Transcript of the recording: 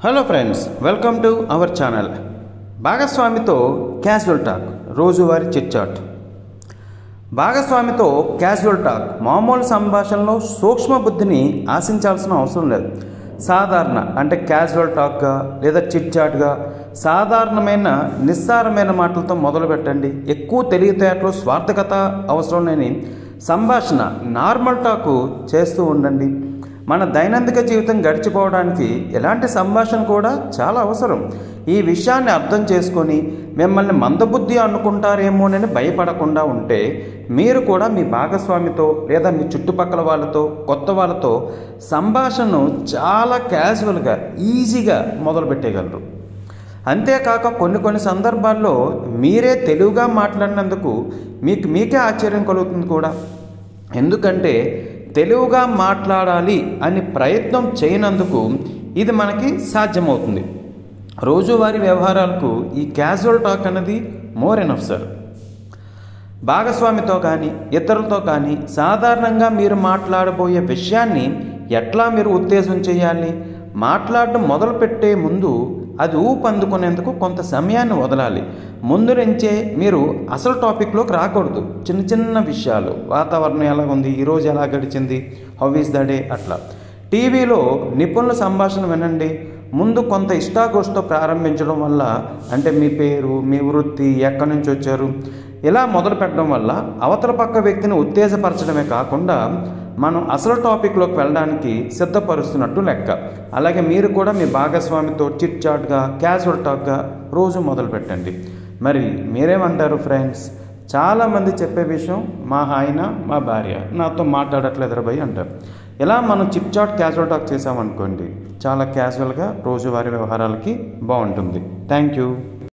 Hello friends, welcome to our channel. భాగస్వామితో casual talk, రోజువారీ chit chat. భాగస్వామితో casual talk మామూలు సంభాషణలో సూక్ష్మ బుద్ధిని ఆశించాల్సిన అవసరం లేదు. సాధారణ అంటే క్యాజువల్ టాక్గా లేదా చిట్ చాట్గా సాధారణమైన నిస్సారమైన మాటలతో మొదలు పెట్టండి. ఎక్కువ తెలివితేటలు స్వార్థకత అవసరం లేని సంభాషణ నార్మల్ టాకు చేస్తూ ఉండండి. మన దైనందిక జీవితం గడిచిపోవడానికి ఎలాంటి సంభాషణ కూడా చాలా అవసరం. ఈ విషయాన్ని అర్థం చేసుకొని మిమ్మల్ని మందబుద్ధి అనుకుంటారేమోనని భయపడకుండా ఉంటే మీరు కూడా మీ భాగస్వామితో లేదా మీ చుట్టుపక్కల వాళ్ళతో, కొత్త వాళ్ళతో సంభాషణను చాలా క్యాజువల్గా, ఈజీగా మొదలుపెట్టేయగలరు. అంతేకాక కొన్ని సందర్భాల్లో మీరే తెలివిగా మాట్లాడినందుకు మీకే ఆశ్చర్యం కలుగుతుంది కూడా. ఎందుకంటే తెలివిగా మాట్లాడాలి అని ప్రయత్నం చేయనందుకు ఇది మనకి సాధ్యమవుతుంది. రోజువారీ వ్యవహారాలకు ఈ క్యాజువల్ టాక్ అనేది మోర్ ఎనఫ్ సార్. భాగస్వామితో కానీ ఇతరులతో కానీ సాధారణంగా మీరు మాట్లాడబోయే విషయాన్ని ఎట్లా మీరు ఉత్తేజం చేయాలి, మాట్లాడడం మొదలుపెట్టే ముందు అది ఊపందుకునేందుకు కొంత సమయాన్ని వదలాలి. ముందు నుంచే మీరు అసలు టాపిక్లోకి రాకూడదు. చిన్న విషయాలు, వాతావరణం ఎలా ఉంది, ఈరోజు ఎలా గడిచింది, హౌ ఈస్ ద డే, అట్లా. టీవీలో నిపుణుల సంభాషణ వినండి. ముందు కొంత ఇష్టాగోష్ఠితో ప్రారంభించడం వల్ల, అంటే మీ పేరు, మీ వృత్తి, ఎక్కడి నుంచి వచ్చారు, ఇలా మొదలు పెట్టడం వల్ల అవతల పక్క వ్యక్తిని ఉత్తేజపరచడమే కాకుండా మనం అసలు టాపిక్లోకి వెళ్ళడానికి సిద్ధపరుస్తున్నట్టు లెక్క. అలాగే మీరు కూడా మీ భాగస్వామితో చిట్ చాట్గా, క్యాజువల్ టాక్గా రోజు మొదలు పెట్టండి. మరి మీరేమంటారు ఫ్రెండ్స్? చాలామంది చెప్పే విషయం, మా ఆయన, మా భార్య నాతో మాట్లాడట్లేదు రా భయ్ అంటారు. ఇలా మనం చిట్ చాట్, క్యాజువల్ టాక్ చేసామనుకోండి, చాలా క్యాజువల్గా రోజువారీ వ్యవహారాలకి బాగుంటుంది. Thank you.